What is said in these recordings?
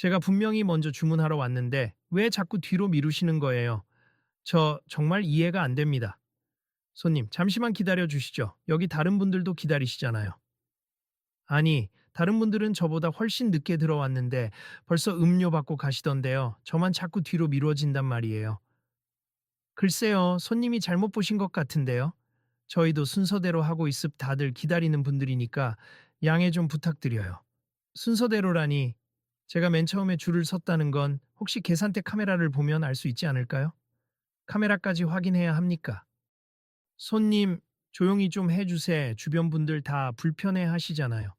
제가 분명히 먼저 주문하러 왔는데 왜 자꾸 뒤로 미루시는 거예요? 저 정말 이해가 안 됩니다. 손님, 잠시만 기다려 주시죠. 여기 다른 분들도 기다리시잖아요. 아니, 다른 분들은 저보다 훨씬 늦게 들어왔는데 벌써 음료 받고 가시던데요. 저만 자꾸 뒤로 미뤄진단 말이에요. 글쎄요, 손님이 잘못 보신 것 같은데요. 저희도 순서대로 하고 있습 다들 기다리는 분들이니까 양해 좀 부탁드려요. 순서대로라니 제가 맨 처음에 줄을 섰다는 건 혹시 계산대 카메라를 보면 알 수 있지 않을까요? 카메라까지 확인해야 합니까? 손님, 조용히 좀 해주세. 주변 분들 다 불편해 하시잖아요.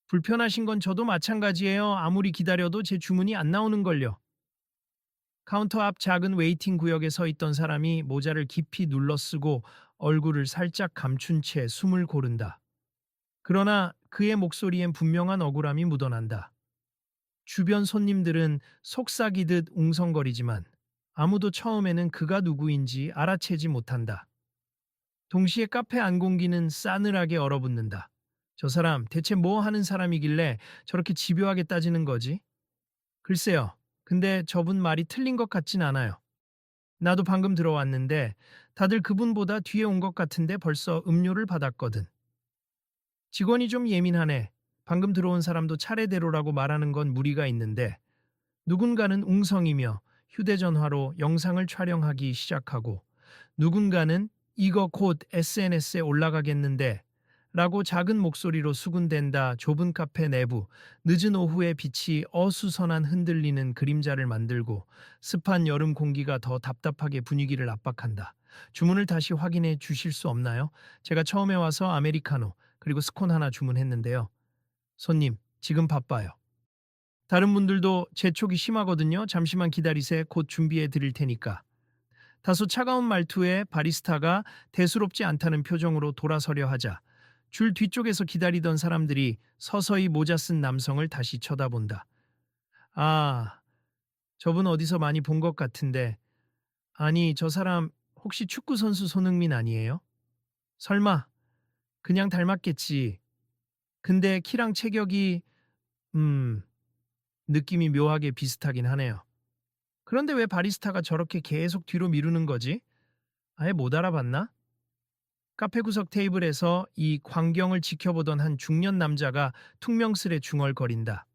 불편하신 건 저도 마찬가지예요. 아무리 기다려도 제 주문이 안 나오는걸요. 카운터 앞 작은 웨이팅 구역에 서 있던 사람이 모자를 깊이 눌러 쓰고 얼굴을 살짝 감춘 채 숨을 고른다. 그러나 그의 목소리엔 분명한 억울함이 묻어난다. 주변 손님들은 속삭이듯 웅성거리지만 아무도 처음에는 그가 누구인지 알아채지 못한다. 동시에 카페 안 공기는 싸늘하게 얼어붙는다. 저 사람 대체 뭐 하는 사람이길래 저렇게 집요하게 따지는 거지? 글쎄요. 근데 저분 말이 틀린 것 같진 않아요. 나도 방금 들어왔는데 다들 그분보다 뒤에 온 것 같은데 벌써 음료를 받았거든. 직원이 좀 예민하네. 방금 들어온 사람도 차례대로라고 말하는 건 무리가 있는데 누군가는 웅성이며 휴대전화로 영상을 촬영하기 시작하고 누군가는 이거 곧 SNS에 올라가겠는데 라고 작은 목소리로 수군댄다. 좁은 카페 내부 늦은 오후의 빛이 어수선한 흔들리는 그림자를 만들고 습한 여름 공기가 더 답답하게 분위기를 압박한다. 주문을 다시 확인해 주실 수 없나요? 제가 처음에 와서 아메리카노 그리고 스콘 하나 주문했는데요. 손님, 지금 바빠요. 다른 분들도 재촉이 심하거든요. 잠시만 기다리세. 곧 준비해 드릴 테니까. 다소 차가운 말투에 바리스타가 대수롭지 않다는 표정으로 돌아서려 하자 줄 뒤쪽에서 기다리던 사람들이 서서히 모자 쓴 남성을 다시 쳐다본다. 아, 저분 어디서 많이 본 것 같은데. 아니, 저 사람 혹시 축구 선수 손흥민 아니에요? 설마 그냥 닮았겠지. 근데 키랑 체격이 음, 느낌이 묘하게 비슷하긴 하네요. 그런데 왜 바리스타가 저렇게 계속 뒤로 미루는 거지? 아예 못 알아봤나? 카페 구석 테이블에서 이 광경을 지켜보던 한 중년 남자가 퉁명스레 중얼거린다.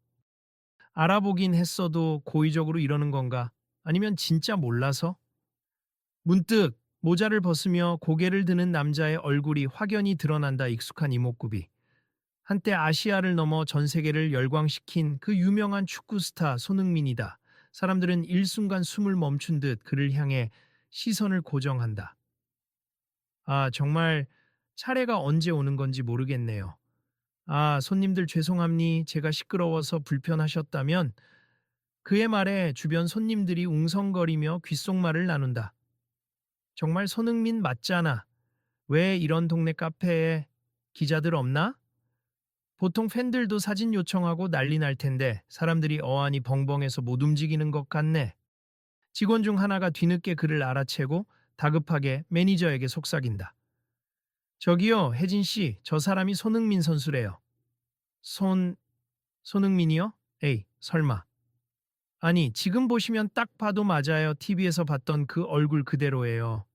알아보긴 했어도 고의적으로 이러는 건가? 아니면 진짜 몰라서? 문득 모자를 벗으며 고개를 드는 남자의 얼굴이 확연히 드러난다. 익숙한 이목구비. 한때 아시아를 넘어 전 세계를 열광시킨 그 유명한 축구 스타 손흥민이다. 사람들은 일순간 숨을 멈춘 듯 그를 향해 시선을 고정한다. 아, 정말 차례가 언제 오는 건지 모르겠네요. 아, 손님들 죄송합니. 제가 시끄러워서 불편하셨다면 그의 말에 주변 손님들이 웅성거리며 귓속말을 나눈다. 정말 손흥민 맞잖아. 왜 이런 동네 카페에 기자들 없나? 보통 팬들도 사진 요청하고 난리 날 텐데 사람들이 어안이 벙벙해서 못 움직이는 것 같네. 직원 중 하나가 뒤늦게 그를 알아채고 다급하게 매니저에게 속삭인다. 저기요, 혜진 씨, 저 사람이 손흥민 선수래요. 손, 손흥민이요? 에이, 설마. 아니, 지금 보시면 딱 봐도 맞아요. TV에서 봤던 그 얼굴 그대로예요.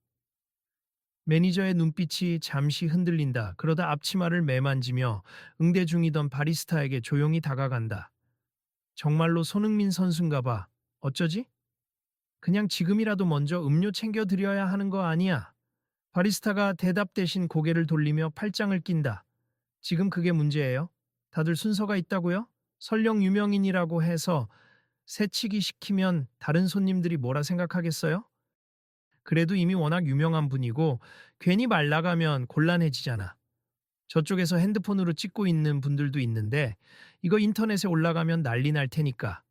매니저의 눈빛이 잠시 흔들린다. 그러다 앞치마를 매만지며 응대 중이던 바리스타에게 조용히 다가간다. 정말로 손흥민 선수인가 봐. 어쩌지? 그냥 지금이라도 먼저 음료 챙겨드려야 하는 거 아니야. 바리스타가 대답 대신 고개를 돌리며 팔짱을 낀다. 지금 그게 문제예요? 다들 순서가 있다고요? 설령 유명인이라고 해서 새치기 시키면 다른 손님들이 뭐라 생각하겠어요? 그래도 이미 워낙 유명한 분이고 괜히 말 나가면 곤란해지잖아. 저쪽에서 핸드폰으로 찍고 있는 분들도 있는데 이거 인터넷에 올라가면 난리 날 테니까.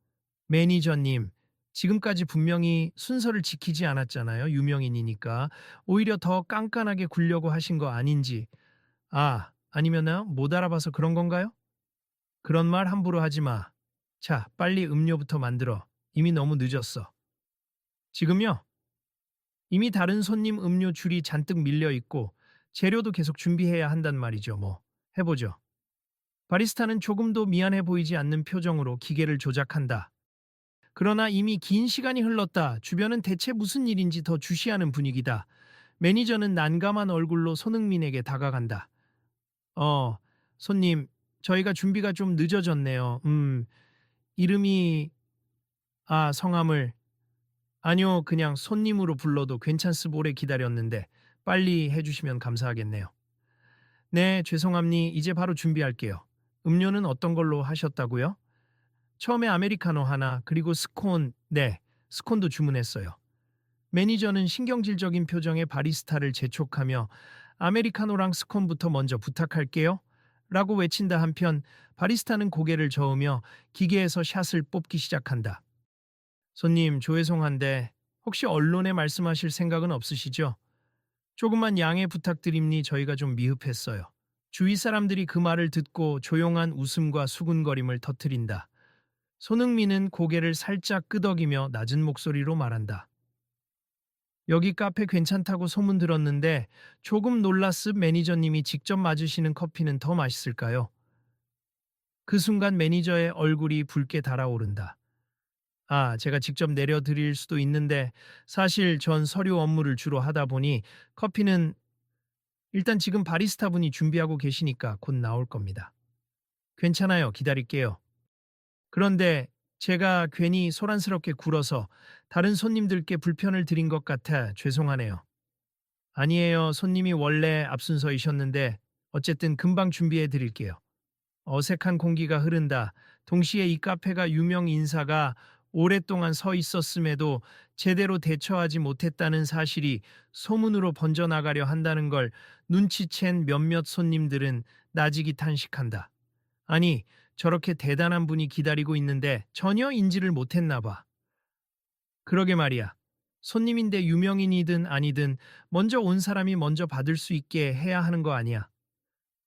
매니저님, 지금까지 분명히 순서를 지키지 않았잖아요. 유명인이니까. 오히려 더 깐깐하게 굴려고 하신 거 아닌지. 아, 아니면은 못 알아봐서 그런 건가요? 그런 말 함부로 하지 마. 자, 빨리 음료부터 만들어. 이미 너무 늦었어. 지금요? 이미 다른 손님 음료 줄이 잔뜩 밀려 있고 재료도 계속 준비해야 한단 말이죠. 뭐 해보죠. 바리스타는 조금도 미안해 보이지 않는 표정으로 기계를 조작한다. 그러나 이미 긴 시간이 흘렀다. 주변은 대체 무슨 일인지 더 주시하는 분위기다. 매니저는 난감한 얼굴로 손흥민에게 다가간다. 어, 손님, 저희가 준비가 좀 늦어졌네요. 이름이, 성함을, 아니요, 그냥 손님으로 불러도 괜찮습. 오래 기다렸는데 빨리 해주시면 감사하겠네요. 네, 죄송합니. 이제 바로 준비할게요. 음료는 어떤 걸로 하셨다고요? 처음에 아메리카노 하나, 그리고 스콘, 네, 스콘도 주문했어요. 매니저는 신경질적인 표정의 바리스타를 재촉하며 아메리카노랑 스콘부터 먼저 부탁할게요. 라고 외친다 한편 바리스타는 고개를 저으며 기계에서 샷을 뽑기 시작한다. 손님, 죄송한데 혹시 언론에 말씀하실 생각은 없으시죠? 조금만 양해 부탁드립니. 저희가 좀 미흡했어요. 주위 사람들이 그 말을 듣고 조용한 웃음과 수군거림을 터뜨린다. 손흥민은 고개를 살짝 끄덕이며 낮은 목소리로 말한다. 여기 카페 괜찮다고 소문 들었는데 조금 놀랐습. 매니저님이 직접 맞으시는 커피는 더 맛있을까요? 그 순간 매니저의 얼굴이 붉게 달아오른다. 제가 직접 내려드릴 수도 있는데 사실 전 서류 업무를 주로 하다 보니 커피는 일단 지금 바리스타 분이 준비하고 계시니까 곧 나올 겁니다. 괜찮아요. 기다릴게요. 그런데 제가 괜히 소란스럽게 굴어서 다른 손님들께 불편을 드린 것 같아 죄송하네요. 아니에요. 손님이 원래 앞순서이셨는데 어쨌든 금방 준비해 드릴게요. 어색한 공기가 흐른다. 동시에 이 카페가 유명 인사가 오랫동안 서 있었음에도 제대로 대처하지 못했다는 사실이 소문으로 번져나가려 한다는 걸 눈치챈 몇몇 손님들은 나직이 탄식한다. 아니, 저렇게 대단한 분이 기다리고 있는데 전혀 인지를 못했나 봐. 그러게 말이야. 손님인데 유명인이든 아니든 먼저 온 사람이 먼저 받을 수 있게 해야 하는 거 아니야.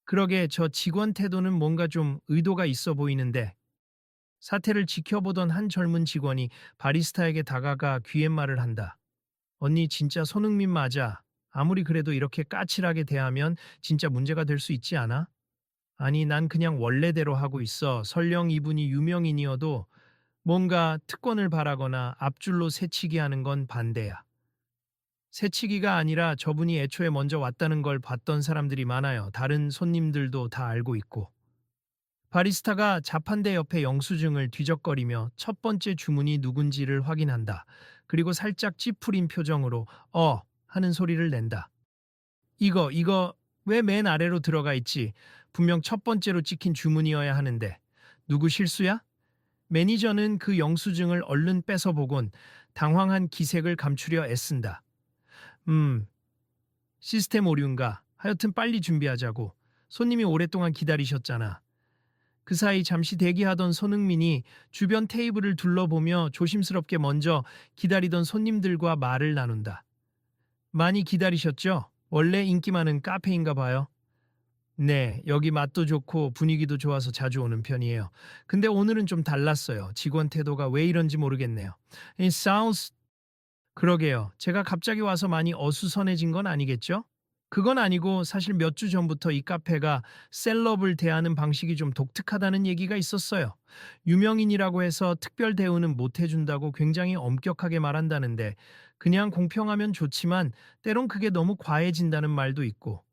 그러게 저 직원 태도는 뭔가 좀 의도가 있어 보이는데 사태를 지켜보던 한 젊은 직원이 바리스타에게 다가가 귀옛말을 한다. 언니 진짜 손흥민 맞아. 아무리 그래도 이렇게 까칠하게 대하면 진짜 문제가 될 수 있지 않아? 아니 난 그냥 원래대로 하고 있어. 설령 이분이 유명인이어도 뭔가 특권을 바라거나 앞줄로 새치기 하는 건 반대야. 새치기가 아니라 저분이 애초에 먼저 왔다는 걸 봤던 사람들이 많아요. 다른 손님들도 다 알고 있고. 바리스타가 자판대 옆에 영수증을 뒤적거리며 첫 번째 주문이 누군지를 확인한다. 그리고 살짝 찌푸린 표정으로 하는 소리를 낸다. 이거 왜 맨 아래로 들어가 있지? 분명 첫 번째로 찍힌 주문이어야 하는데. 누구 실수야? 매니저는 그 영수증을 얼른 뺏어보곤 당황한 기색을 감추려 애쓴다. 시스템 오류인가? 하여튼 빨리 준비하자고. 손님이 오랫동안 기다리셨잖아. 그 사이 잠시 대기하던 손흥민이 주변 테이블을 둘러보며 조심스럽게 먼저 기다리던 손님들과 말을 나눈다. 많이 기다리셨죠? 원래 인기 많은 카페인가 봐요. 네, 여기 맛도 좋고 분위기도 좋아서 자주 오는 편이에요. 근데 오늘은 좀 달랐어요. 직원 태도가 왜 이런지 모르겠네요. It sounds 그러게요. 제가 갑자기 와서 많이 어수선해진 건 아니겠죠? 그건 아니고 사실 몇 주 전부터 이 카페가 셀럽을 대하는 방식이 좀 독특하다는 얘기가 있었어요. 유명인이라고 해서 특별 대우는 못 해준다고 굉장히 엄격하게 말한다는데 그냥 공평하면 좋지만 때론 그게 너무 과해진다는 말도 있고.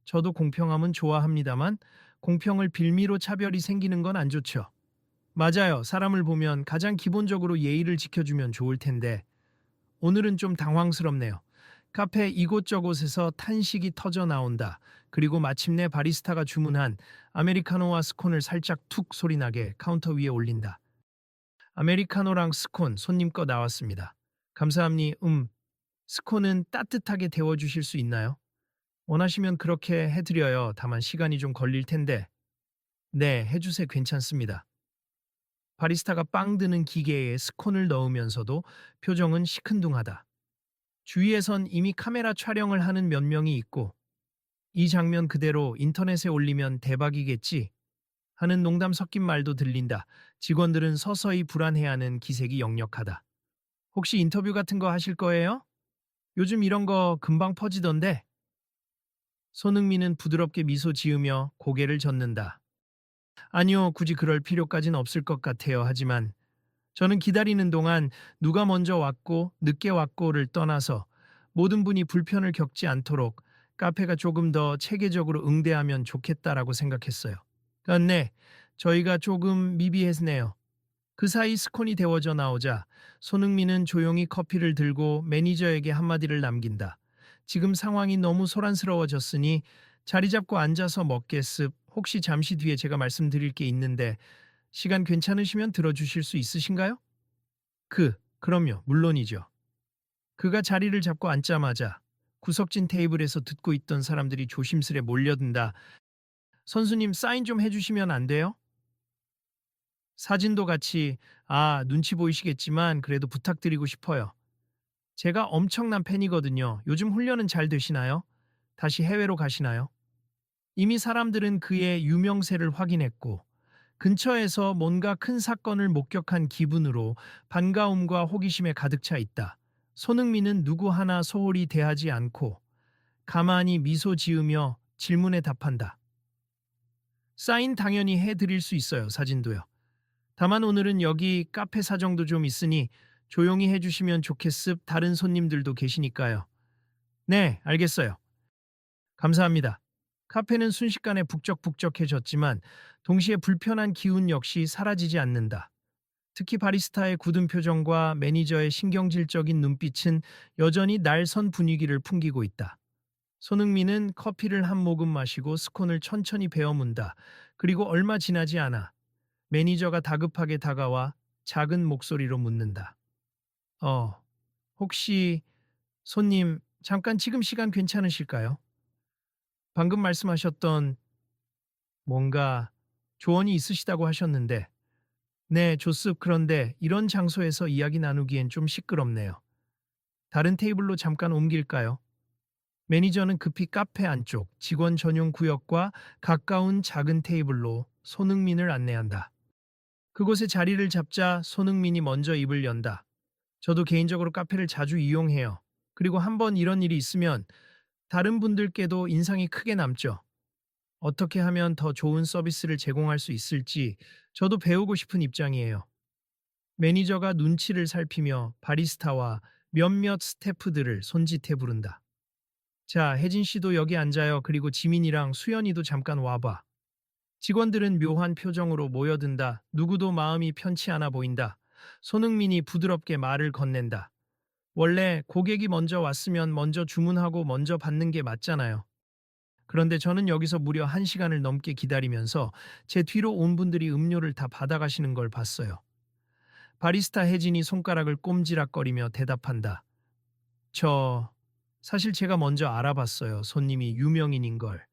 저도 공평함은 좋아합니다만 공평을 빌미로 차별이 생기는 건 안 좋죠. 맞아요. 사람을 보면 가장 기본적으로 예의를 지켜주면 좋을 텐데 오늘은 좀 당황스럽네요. 카페 이곳저곳에서 탄식이 터져 나온다. 그리고 마침내 바리스타가 주문한 아메리카노와 스콘을 살짝 툭 소리나게 카운터 위에 올린다. 아메리카노랑 스콘 손님 거 나왔습니다. 감사합니. 스콘은 따뜻하게 데워주실 수 있나요? 원하시면 그렇게 해드려요. 다만 시간이 좀 걸릴 텐데. 네, 해주세 괜찮습니다. 바리스타가 빵 드는 기계에 스콘을 넣으면서도 표정은 시큰둥하다. 주위에선 이미 카메라 촬영을 하는 몇 명이 있고 이 장면 그대로 인터넷에 올리면 대박이겠지 하는 농담 섞인 말도 들린다. 직원들은 서서히 불안해하는 기색이 역력하다. 혹시 인터뷰 같은 거 하실 거예요? 요즘 이런 거 금방 퍼지던데. 손흥민은 부드럽게 미소 지으며 고개를 젓는다. 아니요, 굳이 그럴 필요까진 없을 것 같아요. 하지만 저는 기다리는 동안 누가 먼저 왔고 늦게 왔고를 떠나서 모든 분이 불편을 겪지 않도록 카페가 조금 더 체계적으로 응대하면 좋겠다라고 생각했어요. 네, 저희가 조금 미비했네요. 그 사이 스콘이 데워져 나오자 손흥민은 조용히 커피를 들고 매니저에게 한마디를 남긴다. 지금 상황이 너무 소란스러워졌으니 자리 잡고 앉아서 먹겠습. 혹시 잠시 뒤에 제가 말씀드릴 게 있는데 시간 괜찮으시면 들어주실 수 있으신가요? 그럼요, 물론이죠. 그가 자리를 잡고 앉자마자 구석진 테이블에서 듣고 있던 사람들이 조심스레 몰려든다. 선수님 사인 좀 해주시면 안 돼요? 사진도 같이, 눈치 보이시겠지만 그래도 부탁드리고 싶어요. 제가 엄청난 팬이거든요. 요즘 훈련은 잘 되시나요? 다시 해외로 가시나요? 이미 사람들은 그의 유명세를 확인했고 근처에서 뭔가 큰 사건을 목격한 기분으로 반가움과 호기심에 가득 차 있다. 손흥민은 누구 하나 소홀히 대하지 않고 가만히 미소 지으며 질문에 답한다. 사인 당연히 해드릴 수 있어요. 사진도요. 다만 오늘은 여기 카페 사정도 좀 있으니 조용히 해주시면 좋겠습. 다른 손님들도 계시니까요. 네, 알겠어요. 감사합니다. 카페는 순식간에 북적북적해졌지만 동시에 불편한 기운 역시 사라지지 않는다. 특히 바리스타의 굳은 표정과 매니저의 신경질적인 눈빛은 여전히 날선 분위기를 풍기고 있다. 손흥민은 커피를 한 모금 마시고 스콘을 천천히 베어 문다. 그리고 얼마 지나지 않아 매니저가 다급하게 다가와 작은 목소리로 묻는다. 어, 혹시 손님 잠깐 지금 시간 괜찮으실까요? 방금 말씀하셨던 뭔가 조언이 있으시다고 하셨는데, 네, 좋습. 그런데 이런 장소에서 이야기 나누기엔 좀 시끄럽네요. 다른 테이블로 잠깐 옮길까요? 매니저는 급히 카페 안쪽 직원 전용 구역과 가까운 작은 테이블로 손흥민을 안내한다. 그곳에 자리를 잡자 손흥민이 먼저 입을 연다. 저도 개인적으로 카페를 자주 이용해요. 그리고 한번 이런 일이 있으면 다른 분들께도 인상이 크게 남죠. 어떻게 하면 더 좋은 서비스를 제공할 수 있을지 저도 배우고 싶은 입장이에요. 매니저가 눈치를 살피며 바리스타와 몇몇 스태프들을 손짓해 부른다. 자, 혜진 씨도 여기 앉아요. 그리고 지민이랑 수연이도 잠깐 와봐. 직원들은 묘한 표정으로 모여든다. 누구도 마음이 편치 않아 보인다. 손흥민이 부드럽게 말을 건넨다. 원래 고객이 먼저 왔으면 먼저 주문하고 먼저 받는 게 맞잖아요. 그런데 저는 여기서 무려 1시간을 넘게 기다리면서 제 뒤로 온 분들이 음료를 다 받아가시는 걸 봤어요. 바리스타 혜진이 손가락을 꼼지락거리며 대답한다. 저, 사실 제가 먼저 알아봤어요. 손님이 유명인인 걸.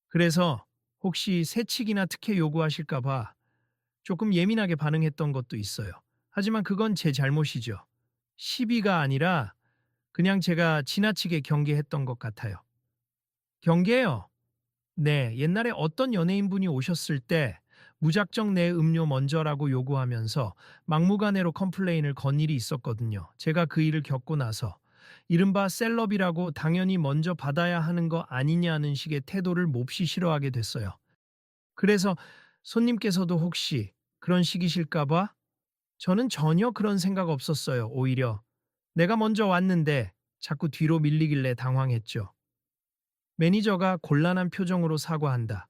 그래서 혹시 세칙이나 특혜 요구하실까봐 조금 예민하게 반응했던 것도 있어요. 하지만 그건 제 잘못이죠. 시비가 아니라 그냥 제가 지나치게 경계했던 것 같아요. 경계요? 네, 옛날에 어떤 연예인분이 오셨을 때 무작정 내 음료 먼저라고 요구하면서 막무가내로 컴플레인을 건 일이 있었거든요. 제가 그 일을 겪고 나서 이른바 셀럽이라고 당연히 먼저 받아야 하는 거 아니냐는 식의 태도를 몹시 싫어하게 됐어요. 그래서 손님께서도 혹시 그런 식이실까봐 저는 전혀 그런 생각 없었어요. 오히려 내가 먼저 왔는데 자꾸 뒤로 밀리길래 당황했죠. 매니저가 곤란한 표정으로 사과한다.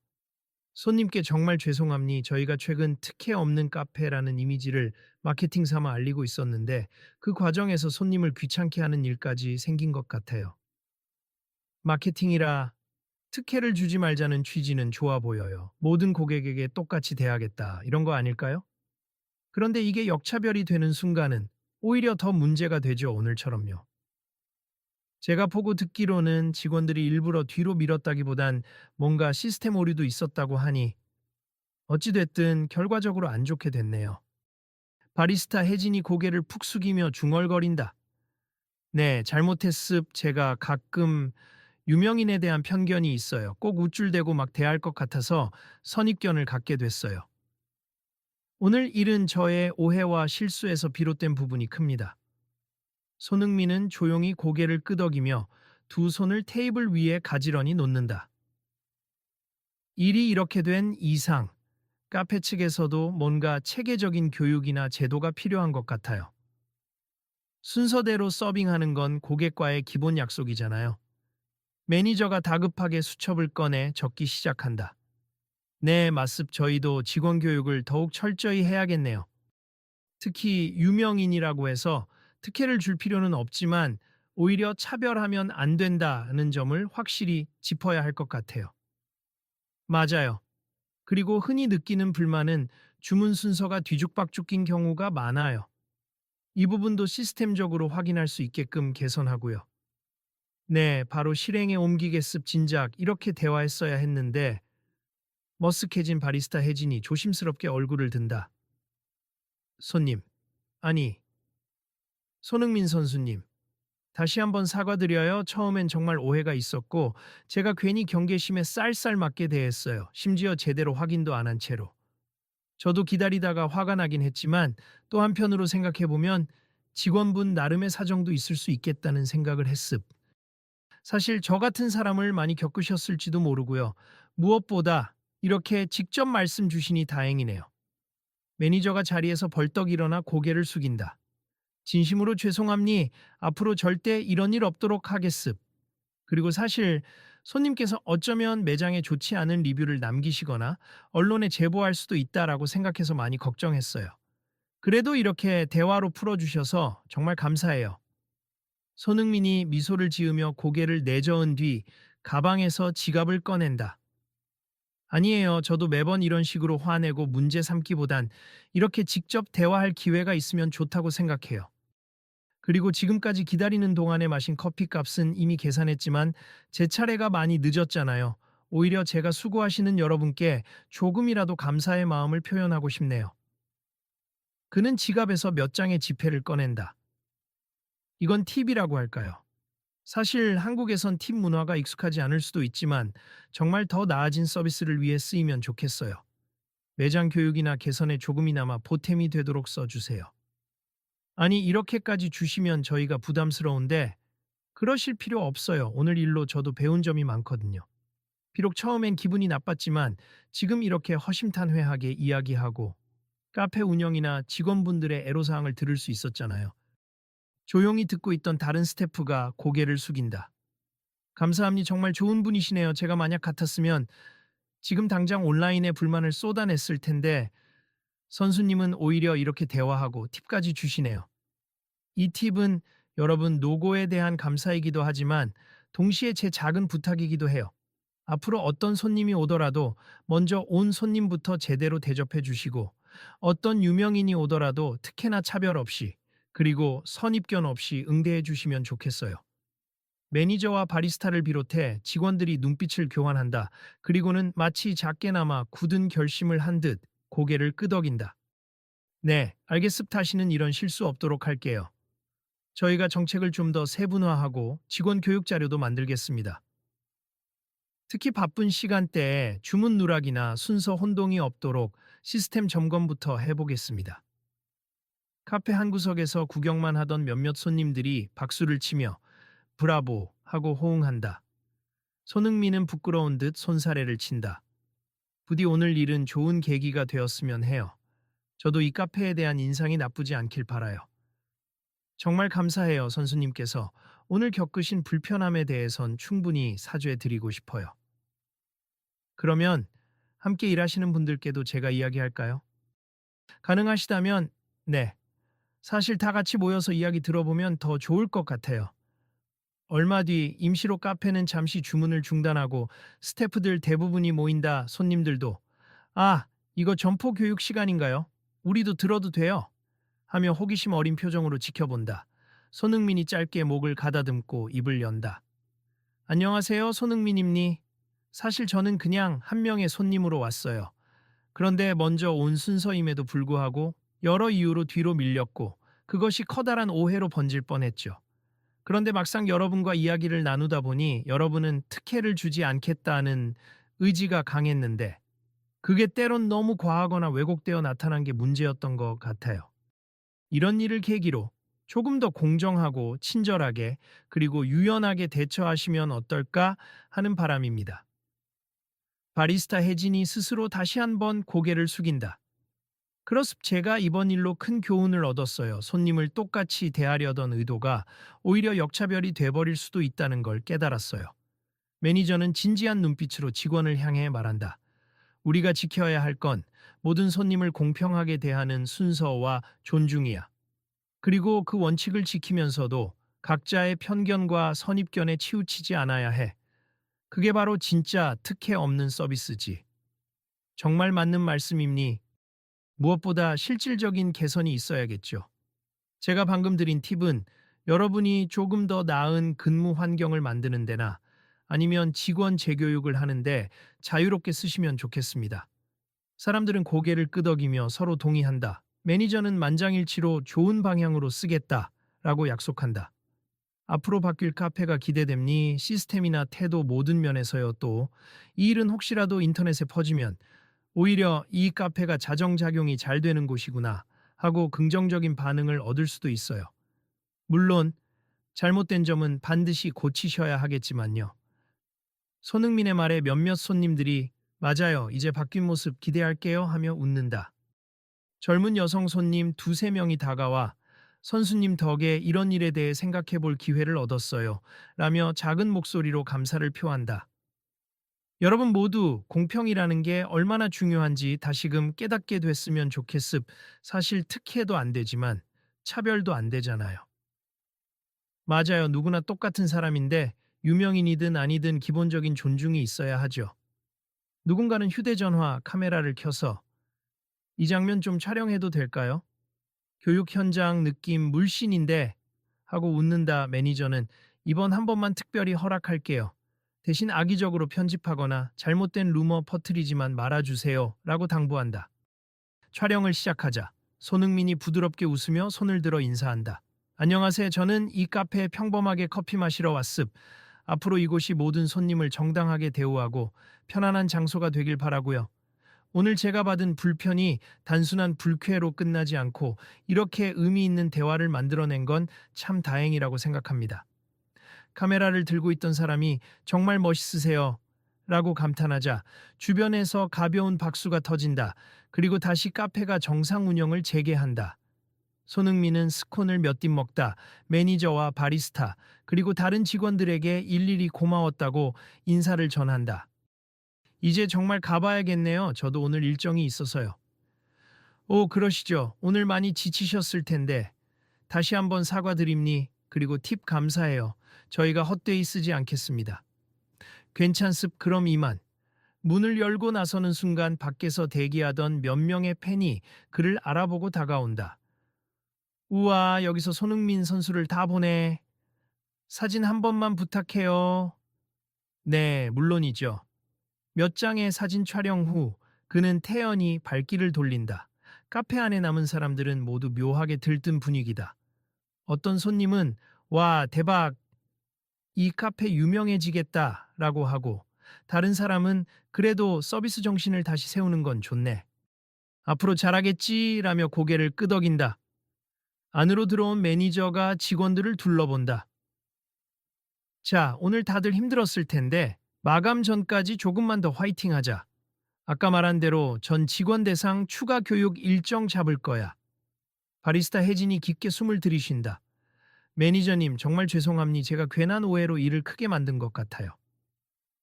손님께 정말 죄송합니. 저희가 최근 특혜 없는 카페라는 이미지를 마케팅 삼아 알리고 있었는데 그 과정에서 손님을 귀찮게 하는 일까지 생긴 것 같아요. 마케팅이라 특혜를 주지 말자는 취지는 좋아 보여요. 모든 고객에게 똑같이 대하겠다. 이런 거 아닐까요? 그런데 이게 역차별이 되는 순간은 오히려 더 문제가 되죠. 오늘처럼요. 제가 보고 듣기로는 직원들이 일부러 뒤로 밀었다기보단 뭔가 시스템 오류도 있었다고 하니 어찌됐든 결과적으로 안 좋게 됐네요. 바리스타 혜진이 고개를 푹 숙이며 중얼거린다. 네, 잘못했습. 제가 가끔 유명인에 대한 편견이 있어요. 꼭 우쭐대고 막 대할 것 같아서 선입견을 갖게 됐어요. 오늘 일은 저의 오해와 실수에서 비롯된 부분이 큽니다. 손흥민은 조용히 고개를 끄덕이며 두 손을 테이블 위에 가지런히 놓는다. 일이 이렇게 된 이상, 카페 측에서도 뭔가 체계적인 교육이나 제도가 필요한 것 같아요. 순서대로 서빙하는 건 고객과의 기본 약속이잖아요. 매니저가 다급하게 수첩을 꺼내 적기 시작한다. 네, 맞습. 저희도 직원 교육을 더욱 철저히 해야겠네요. 특히 유명인이라고 해서 특혜를 줄 필요는 없지만 오히려 차별하면 안 된다는 점을 확실히 짚어야 할 것 같아요. 맞아요. 그리고 흔히 느끼는 불만은 주문 순서가 뒤죽박죽인 경우가 많아요. 이 부분도 시스템적으로 확인할 수 있게끔 개선하고요. 네, 바로 실행에 옮기겠습. 진작 이렇게 대화했어야 했는데 머쓱해진 바리스타 혜진이 조심스럽게 얼굴을 든다. 손님, 아니, 손흥민 선수님, 다시 한번 사과드려요. 처음엔 정말 오해가 있었고 제가 괜히 경계심에 쌀쌀 맞게 대했어요. 심지어 제대로 확인도 안 한 채로. 저도 기다리다가 화가 나긴 했지만 또 한편으로 생각해보면 직원분 나름의 사정도 있을 수 있겠다는 생각을 했습. 사실 저 같은 사람을 많이 겪으셨을지도 모르고요. 무엇보다 이렇게 직접 말씀 주시니 다행이네요. 매니저가 자리에서 벌떡 일어나 고개를 숙인다. 진심으로 죄송합니. 앞으로 절대 이런 일 없도록 하겠습. 그리고 사실 손님께서 어쩌면 매장에 좋지 않은 리뷰를 남기시거나 언론에 제보할 수도 있다라고 생각해서 많이 걱정했어요. 그래도 이렇게 대화로 풀어주셔서 정말 감사해요. 손흥민이 미소를 지으며 고개를 내저은 뒤 가방에서 지갑을 꺼낸다. 아니에요. 저도 매번 이런 식으로 화내고 문제 삼기보단 이렇게 직접 대화할 기회가 있으면 좋다고 생각해요. 그리고 지금까지 기다리는 동안에 마신 커피 값은 이미 계산했지만 제 차례가 많이 늦었잖아요. 오히려 제가 수고하시는 여러분께 조금이라도 감사의 마음을 표현하고 싶네요. 그는 지갑에서 몇 장의 지폐를 꺼낸다. 이건 팁이라고 할까요? 사실 한국에선 팁 문화가 익숙하지 않을 수도 있지만 정말 더 나아진 서비스를 위해 쓰이면 좋겠어요. 매장 교육이나 개선에 조금이나마 보탬이 되도록 써주세요. 아니, 이렇게까지 주시면 저희가 부담스러운데 그러실 필요 없어요. 오늘 일로 저도 배운 점이 많거든요. 비록 처음엔 기분이 나빴지만 지금 이렇게 허심탄회하게 이야기하고 카페 운영이나 직원분들의 애로사항을 들을 수 있었잖아요. 조용히 듣고 있던 다른 스태프가 고개를 숙인다. 감사합니다. 정말 좋은 분이시네요. 제가 만약 같았으면 지금 당장 온라인에 불만을 쏟아냈을 텐데 선수님은 오히려 이렇게 대화하고 팁까지 주시네요. 이 팁은 여러분 노고에 대한 감사이기도 하지만 동시에 제 작은 부탁이기도 해요. 앞으로 어떤 손님이 오더라도 먼저 온 손님부터 제대로 대접해 주시고 어떤 유명인이 오더라도 특혜나 차별 없이 그리고 선입견 없이 응대해 주시면 좋겠어요. 매니저와 바리스타를 비롯해 직원들이 눈빛을 교환한다. 그리고는 마치 작게나마 굳은 결심을 한 듯 고개를 끄덕인다. 네, 알겠습. 다시는 이런 실수 없도록 할게요. 저희가 정책을 좀 더 세분화하고 직원 교육 자료도 만들겠습니다. 특히 바쁜 시간대에 주문 누락이나 순서 혼동이 없도록 시스템 점검부터 해보겠습니다. 카페 한 구석에서 구경만 하던 몇몇 손님들이 박수를 치며 브라보 하고 호응한다. 손흥민은 부끄러운 듯 손사래를 친다. 부디 오늘 일은 좋은 계기가 되었으면 해요. 저도 이 카페에 대한 인상이 나쁘지 않길 바라요. 정말 감사해요, 선수님께서. 오늘 겪으신 불편함에 대해선 충분히 사죄해 드리고 싶어요. 그러면 함께 일하시는 분들께도 제가 이야기할까요? 가능하시다면, 네. 사실 다 같이 모여서 이야기 들어보면 더 좋을 것 같아요. 얼마 뒤 임시로 카페는 잠시 주문을 중단하고 스태프들 대부분이 모인다. 손님들도 아, 이거 점포 교육 시간인가요? 우리도 들어도 돼요? 하며 호기심 어린 표정으로 지켜본다. 손흥민이 짧게 목을 가다듬고 입을 연다. 안녕하세요, 손흥민입니. 사실 저는 그냥 한 명의 손님으로 왔어요. 그런데 먼저 온 순서임에도 불구하고 여러 이유로 뒤로 밀렸고 그것이 커다란 오해로 번질 뻔했죠. 그런데 막상 여러분과 이야기를 나누다 보니 여러분은 특혜를 주지 않겠다는 의지가 강했는데 그게 때론 너무 과하거나 왜곡되어 나타난 게 문제였던 것 같아요. 이런 일을 계기로 조금 더 공정하고 친절하게 그리고 유연하게 대처하시면 어떨까 하는 바람입니다. 바리스타 혜진이 스스로 다시 한번 고개를 숙인다. 그렇습 제가 이번 일로 큰 교훈을 얻었어요. 손님을 똑같이 대하려던 의도가 오히려 역차별이 돼버릴 수도 있다는 걸 깨달았어요. 매니저는 진지한 눈빛으로 직원을 향해 말한다. 우리가 지켜야 할 건 모든 손님을 공평하게 대하는 순서와 존중이야. 그리고 그 원칙을 지키면서도 각자의 편견과 선입견에 치우치지 않아야 해. 그게 바로 진짜 특혜 없는 서비스지. 정말 맞는 말씀입니? 무엇보다 실질적인 개선이 있어야겠죠. 제가 방금 드린 팁은 여러분이 조금 더 나은 근무 환경을 만드는 데나 아니면 직원 재교육을 하는데 자유롭게 쓰시면 좋겠습니다. 사람들은 고개를 끄덕이며 서로 동의한다. 매니저는 만장일치로 좋은 방향으로 쓰겠다. 라고 약속한다. 앞으로 바뀔 카페가 기대됩니? 시스템이나 태도 모든 면에서요. 또 이 일은 혹시라도 인터넷에 퍼지면 오히려 이 카페가 자정작용이 잘 되는 곳이구나 하고 긍정적인 반응을 얻을 수도 있어요. 물론 잘못된 점은 반드시 고치셔야 하겠지만요. 손흥민의 말에 몇몇 손님들이 맞아요. 이제 바뀐 모습 기대할게요 하며 웃는다. 젊은 여성 손님 두세 명이 다가와 선수님 덕에 이런 일에 대해 생각해 볼 기회를 얻었어요. 라며 작은 목소리로 감사를 표한다. 여러분 모두 공평이라는 게 얼마나 중요한지 다시금 깨닫게 됐으면 좋겠습. 사실 특혜도 안 되지만 차별도 안 되잖아요. 맞아요. 누구나 똑같은 사람인데 유명인이든 아니든 기본적인 존중이 있어야 하죠. 누군가는 휴대전화 카메라를 켜서 이 장면 좀 촬영해도 될까요? 교육 현장 느낌 물씬인데 하고 웃는다. 매니저는 이번 한 번만 특별히 허락할게요. 대신 악의적으로 편집하거나 잘못된 루머 퍼뜨리지만 말아주세요. 라고 당부한다. 촬영을 시작하자 손흥민이 부드럽게 웃으며 손을 들어 인사한다. 안녕하세요. 저는 이 카페에 평범하게 커피 마시러 왔습. 앞으로 이곳이 모든 손님을 정당하게 대우하고 편안한 장소가 되길 바라고요. 오늘 제가 받은 불편이 단순한 불쾌로 끝나지 않고 이렇게 의미 있는 대화를 만들어낸 건 참 다행이라고 생각합니다. 카메라를 들고 있던 사람이 정말 멋있으세요. 라고 감탄하자 주변에서 가벼운 박수가 터진다. 그리고 다시 카페가 정상 운영을 재개한다. 손흥민은 스콘을 몇 입 먹다 매니저와 바리스타 그리고 다른 직원들에게 일일이 고마웠다고 인사를 전한다. 이제 정말 가봐야겠네요. 저도 오늘 일정이 있어서요. 오, 그러시죠. 오늘 많이 지치셨을 텐데. 다시 한번 사과드립니. 그리고 팁 감사해요. 저희가 헛되이 쓰지 않겠습니다. 괜찮습. 그럼 이만. 문을 열고 나서는 순간 밖에서 대기하던 몇 명의 팬이 그를 알아보고 다가온다. 우와, 여기서 손흥민 선수를 다 보네. 사진 한 번만 부탁해요. 네, 물론이죠. 몇 장의 사진 촬영 후 그는 태연히 발길을 돌린다. 카페 안에 남은 사람들은 모두 묘하게 들뜬 분위기다. 어떤 손님은 와, 대박! 이 카페 유명해지겠다 라고 하고 다른 사람은 그래도 서비스 정신을 다시 세우는 건 좋네. 앞으로 잘하겠지 라며 고개를 끄덕인다. 안으로 들어온 매니저가 직원들을 둘러본다. 자, 오늘 다들 힘들었을 텐데 마감 전까지 조금만 더 화이팅 하자. 아까 말한 대로 전 직원 대상 추가 교육 일정 잡을 거야. 바리스타 혜진이 깊게 숨을 들이쉰다. 매니저님, 정말 죄송합니. 제가 괜한 오해로 일을 크게 만든 것 같아요.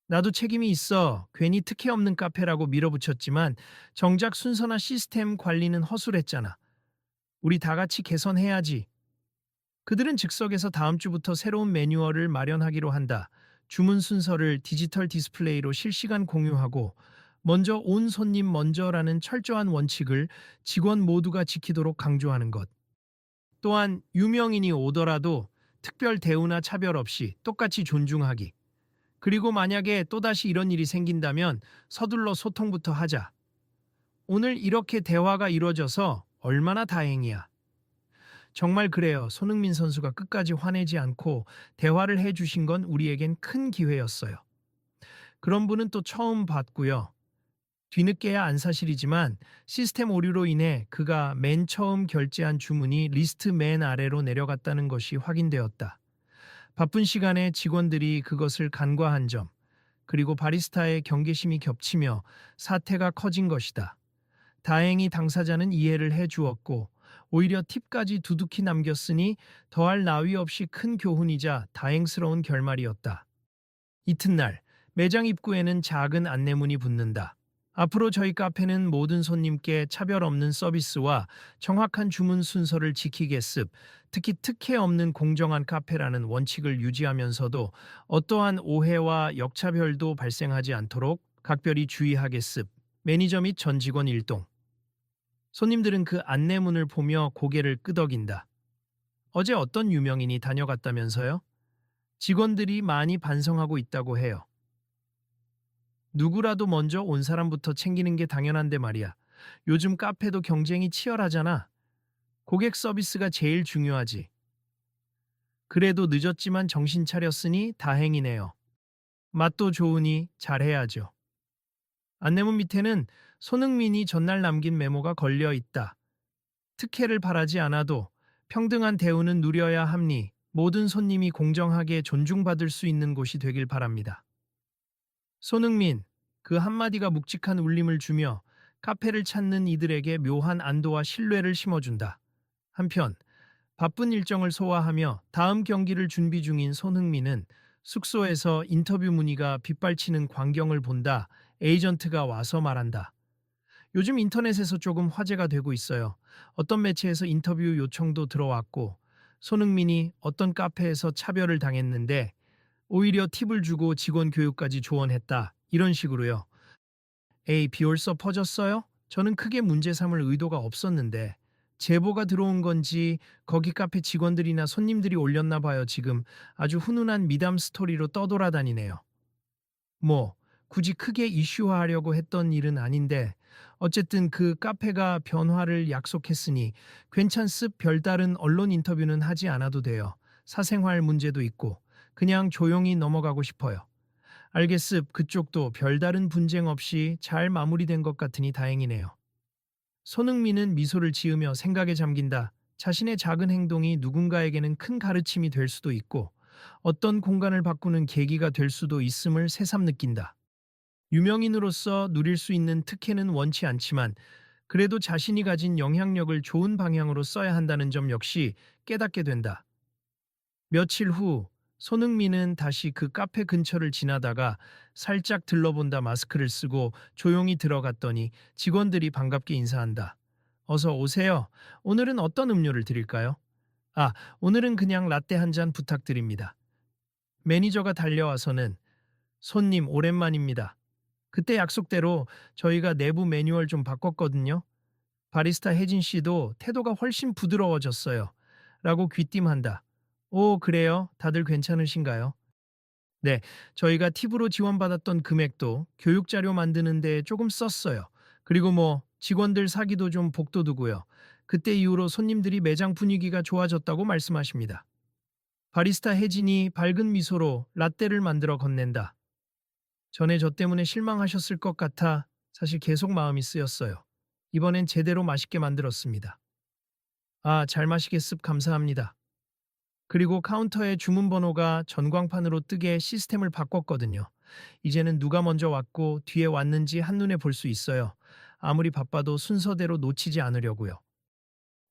나도 책임이 있어. 괜히 특혜 없는 카페라고 밀어붙였지만 정작 순서나 시스템 관리는 허술했잖아. 우리 다 같이 개선해야지. 그들은 즉석에서 다음 주부터 새로운 매뉴얼을 마련하기로 한다. 주문 순서를 디지털 디스플레이로 실시간 공유하고 먼저 온 손님 먼저라는 철저한 원칙을 직원 모두가 지키도록 강조하는 것. 또한 유명인이 오더라도 특별 대우나 차별 없이 똑같이 존중하기. 그리고 만약에 또다시 이런 일이 생긴다면 서둘러 소통부터 하자. 오늘 이렇게 대화가 이루어져서 얼마나 다행이야. 정말 그래요. 손흥민 선수가 끝까지 화내지 않고 대화를 해주신 건 우리에겐 큰 기회였어요. 그런 분은 또 처음 봤고요. 뒤늦게야 안 사실이지만 시스템 오류로 인해 그가 맨 처음 결제한 주문이 리스트 맨 아래로 내려갔다는 것이 확인되었다. 바쁜 시간에 직원들이 그것을 간과한 점, 그리고 바리스타의 경계심이 겹치며 사태가 커진 것이다. 다행히 당사자는 이해를 해 주었고 오히려 팁까지 두둑히 남겼으니 더할 나위 없이 큰 교훈이자 다행스러운 결말이었다. 이튿날 매장 입구에는 작은 안내문이 붙는다. 앞으로 저희 카페는 모든 손님께 차별 없는 서비스와 정확한 주문 순서를 지키겠습. 특히 특혜 없는 공정한 카페라는 원칙을 유지하면서도 어떠한 오해와 역차별도 발생하지 않도록 각별히 주의하겠습. 매니저 및 전 직원 일동. 손님들은 그 안내문을 보며 고개를 끄덕인다. 어제 어떤 유명인이 다녀갔다면서요? 직원들이 많이 반성하고 있다고 해요. 누구라도 먼저 온 사람부터 챙기는 게 당연한데 말이야. 요즘 카페도 경쟁이 치열하잖아. 고객 서비스가 제일 중요하지. 그래도 늦었지만 정신 차렸으니 다행이네요. 맛도 좋으니 잘해야죠. 안내문 밑에는 손흥민이 전날 남긴 메모가 걸려 있다. 특혜를 바라지 않아도 평등한 대우는 누려야 합니. 모든 손님이 공정하게 존중받을 수 있는 곳이 되길 바랍니다. 손흥민, 그 한마디가 묵직한 울림을 주며 카페를 찾는 이들에게 묘한 안도와 신뢰를 심어준다. 한편 바쁜 일정을 소화하며 다음 경기를 준비 중인 손흥민은 숙소에서 인터뷰 문의가 빗발치는 광경을 본다. 에이전트가 와서 말한다. 요즘 인터넷에서 조금 화제가 되고 있어요. 어떤 매체에서 인터뷰 요청도 들어왔고 손흥민이 어떤 카페에서 차별을 당했는데 오히려 팁을 주고 직원 교육까지 조언했다. 이런 식으로요. 에이, 비올서 퍼졌어요? 저는 크게 문제 삼을 의도가 없었는데 제보가 들어온 건지 거기 카페 직원들이나 손님들이 올렸나 봐요. 지금 아주 훈훈한 미담 스토리로 떠돌아다니네요. 뭐 굳이 크게 이슈화하려고 했던 일은 아닌데 어쨌든 그 카페가 변화를 약속했으니 괜찮습. 별다른 언론 인터뷰는 하지 않아도 돼요. 사생활 문제도 있고 그냥 조용히 넘어가고 싶어요. 알겠습. 그쪽도 별다른 분쟁 없이 잘 마무리된 것 같으니 다행이네요. 손흥민은 미소를 지으며 생각에 잠긴다. 자신의 작은 행동이 누군가에게는 큰 가르침이 될 수도 있고 어떤 공간을 바꾸는 계기가 될 수도 있음을 새삼 느낀다. 유명인으로서 누릴 수 있는 특혜는 원치 않지만 그래도 자신이 가진 영향력을 좋은 방향으로 써야 한다는 점 역시 깨닫게 된다. 며칠 후 손흥민은 다시 그 카페 근처를 지나다가 살짝 들러본다. 마스크를 쓰고 조용히 들어갔더니 직원들이 반갑게 인사한다. 어서 오세요. 오늘은 어떤 음료를 드릴까요? 아, 오늘은 그냥 라떼 한 잔 부탁드립니다. 매니저가 달려와서는 손님 오랜만입니다. 그때 약속대로 저희가 내부 매뉴얼 좀 바꿨거든요. 바리스타 혜진 씨도 태도가 훨씬 부드러워졌어요. 라고 귀띔한다. 오, 그래요? 다들 괜찮으신가요? 네, 저희가 팁으로 지원받았던 금액도 교육자료 만드는 데 조금 썼어요. 그리고 뭐 직원들 사기도 좀 복돋우고요. 그때 이후로 손님들이 매장 분위기가 좋아졌다고 말씀하십니다. 바리스타 혜진이 밝은 미소로 라떼를 만들어 건넨다. 전에 저 때문에 실망하셨을 것 같아 사실 계속 마음이 쓰였어요. 이번엔 제대로 맛있게 만들었습니다. 아, 잘 마시겠습. 감사합니다. 그리고 카운터에 주문번호가 전광판으로 뜨게 시스템을 바꿨거든요. 이제는 누가 먼저 왔고 뒤에 왔는지 한눈에 볼 수 있어요. 아무리 바빠도 순서대로 놓치지 않으려고요.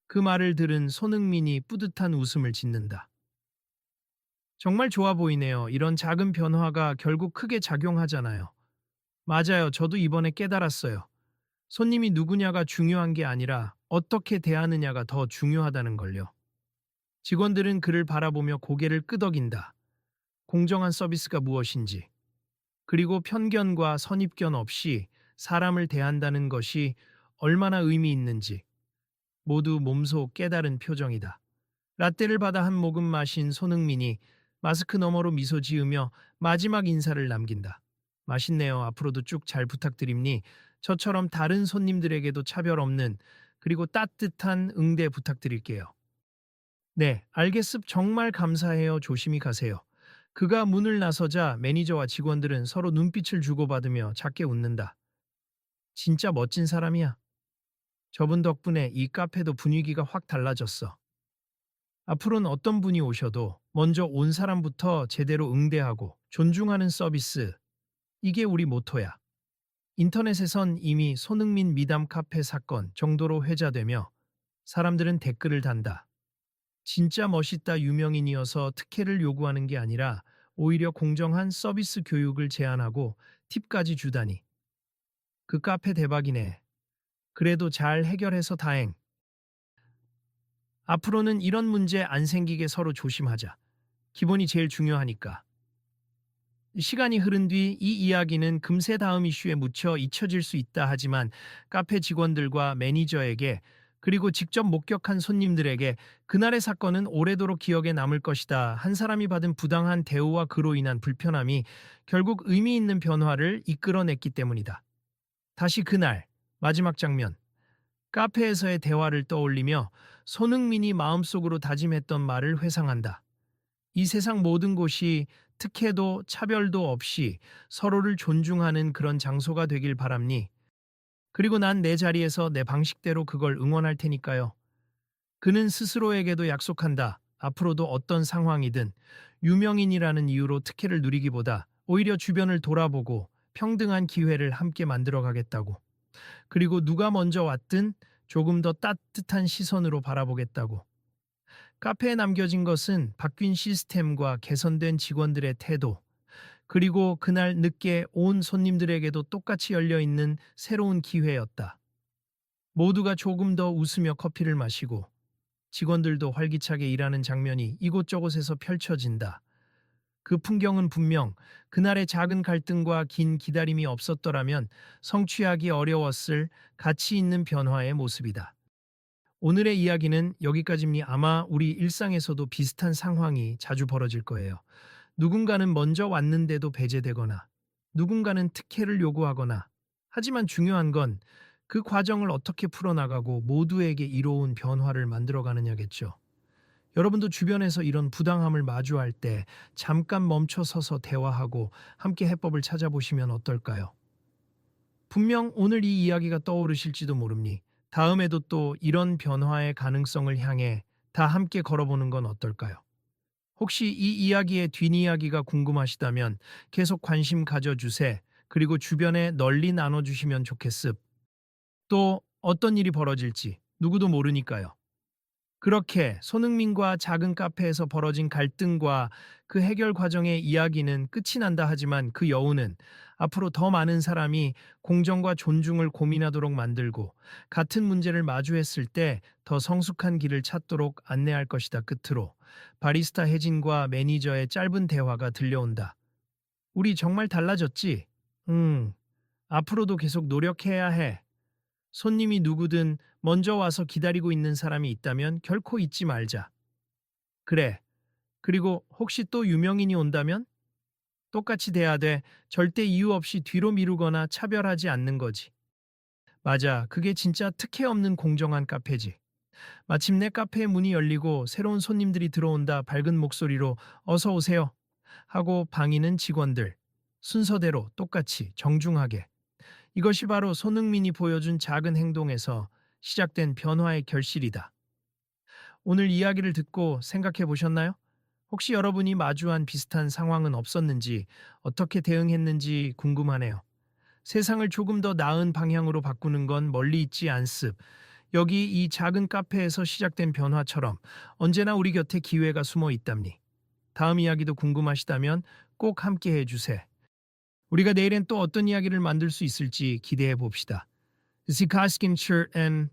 그 말을 들은 손흥민이 뿌듯한 웃음을 짓는다. 정말 좋아 보이네요. 이런 작은 변화가 결국 크게 작용하잖아요. 맞아요. 저도 이번에 깨달았어요. 손님이 누구냐가 중요한 게 아니라 어떻게 대하느냐가 더 중요하다는 걸요. 직원들은 그를 바라보며 고개를 끄덕인다. 공정한 서비스가 무엇인지, 그리고 편견과 선입견 없이 사람을 대한다는 것이 얼마나 의미 있는지 모두 몸소 깨달은 표정이다. 라떼를 받아 한 모금 마신 손흥민이 마스크 너머로 미소 지으며 마지막 인사를 남긴다. 맛있네요. 앞으로도 쭉 잘 부탁드립니. 저처럼 다른 손님들에게도 차별 없는 그리고 따뜻한 응대 부탁드릴게요. 네, 알겠습. 정말 감사해요. 조심히 가세요. 그가 문을 나서자 매니저와 직원들은 서로 눈빛을 주고받으며 작게 웃는다. 진짜 멋진 사람이야. 저분 덕분에 이 카페도 분위기가 확 달라졌어. 앞으로는 어떤 분이 오셔도 먼저 온 사람부터 제대로 응대하고 존중하는 서비스. 이게 우리 모토야. 인터넷에선 이미 손흥민 미담 카페 사건 정도로 회자되며 사람들은 댓글을 단다. 진짜 멋있다 유명인이어서 특혜를 요구하는 게 아니라 오히려 공정한 서비스 교육을 제안하고 팁까지 주다니. 그 카페 대박이네. 그래도 잘 해결해서 다행. 앞으로는 이런 문제 안 생기게 서로 조심하자. 기본이 제일 중요하니까. 시간이 흐른 뒤 이 이야기는 금세 다음 이슈에 묻혀 잊혀질 수 있다 하지만 카페 직원들과 매니저에게 그리고 직접 목격한 손님들에게 그날의 사건은 오래도록 기억에 남을 것이다. 한 사람이 받은 부당한 대우와 그로 인한 불편함이 결국 의미 있는 변화를 이끌어냈기 때문이다. 다시 그날 마지막 장면. 카페에서의 대화를 떠올리며 손흥민이 마음속으로 다짐했던 말을 회상한다. 이 세상 모든 곳이 특혜도 차별도 없이 서로를 존중하는 그런 장소가 되길 바랍니. 그리고 난 내 자리에서 내 방식대로 그걸 응원할 테니까요. 그는 스스로에게도 약속한다. 앞으로도 어떤 상황이든 유명인이라는 이유로 특혜를 누리기보다 오히려 주변을 돌아보고 평등한 기회를 함께 만들어 가겠다고. 그리고 누가 먼저 왔든 조금 더 따뜻한 시선으로 바라보겠다고. 카페에 남겨진 것은 바뀐 시스템과 개선된 직원들의 태도, 그리고 그날 늦게 온 손님들에게도 똑같이 열려있는 새로운 기회였다. 모두가 조금 더 웃으며 커피를 마시고 직원들도 활기차게 일하는 장면이 이곳저곳에서 펼쳐진다. 그 풍경은 분명 그날의 작은 갈등과 긴 기다림이 없었더라면 성취하기 어려웠을 가치 있는 변화의 모습이다. 오늘의 이야기는 여기까지니 아마 우리 일상에서도 비슷한 상황이 자주 벌어질 거예요. 누군가는 먼저 왔는데도 배제되거나 누군가는 특혜를 요구하거나 하지만 중요한 건 그 과정을 어떻게 풀어나가고 모두에게 이로운 변화를 만들어가느냐겠죠. 여러분도 주변에서 이런 부당함을 마주할 때 잠깐 멈춰 서서 대화하고 함께 해법을 찾아보시면 어떨까요? 분명 오늘 이 이야기가 떠오르실지도 모릅니. 다음에도 또 이런 변화의 가능성을 향해 다 함께 걸어보는 건 어떨까요? 혹시 이 이야기의 뒷이야기가 궁금하시다면 계속 관심 가져주세. 그리고 주변에 널리 나눠주시면 좋겠습. 또 어떤 일이 벌어질지 누구도 모르니까요. 그렇게 손흥민과 작은 카페에서 벌어진 갈등과 그 해결 과정의 이야기는 끝이 난다 하지만 그 여운은 앞으로 더 많은 사람이 공정과 존중을 고민하도록 만들고 같은 문제를 마주했을 때 더 성숙한 길을 찾도록 안내할 것이다. 끝으로 바리스타 혜진과 매니저의 짧은 대화가 들려온다. 우리 정말 달라졌지? 앞으로도 계속 노력해야 해. 손님이 누구든 먼저 와서 기다리고 있는 사람이 있다면 결코 잊지 말자. 그래. 그리고 혹시 또 유명인이 온다면? 똑같이 돼야 돼. 절대 이유 없이 뒤로 미루거나 차별하지 않는 거지. 맞아. 그게 진짜 특혜 없는 공정한 카페지. 마침내 카페의 문이 열리고 새로운 손님들이 들어온다. 밝은 목소리로 어서 오세요. 하고 방이는 직원들. 순서대로 똑같이 정중하게. 이것이 바로 손흥민이 보여준 작은 행동에서 시작된 변화의 결실이다. 오늘 이야기를 듣고 생각해 보셨나요? 혹시 여러분이 마주한 비슷한 상황은 없었는지, 어떻게 대응했는지 궁금하네요. 세상을 조금 더 나은 방향으로 바꾸는 건 멀리 있지 않습. 여기 이 작은 카페에서 시작된 변화처럼 언제나 우리 곁에 기회가 숨어 있답니. 다음 이야기도 궁금하시다면 꼭 함께 해주세요. 우리가 내일엔 또 어떤 이야기를 만들 수 있을지 기대해 봅시다. This is Kaskin Shirt and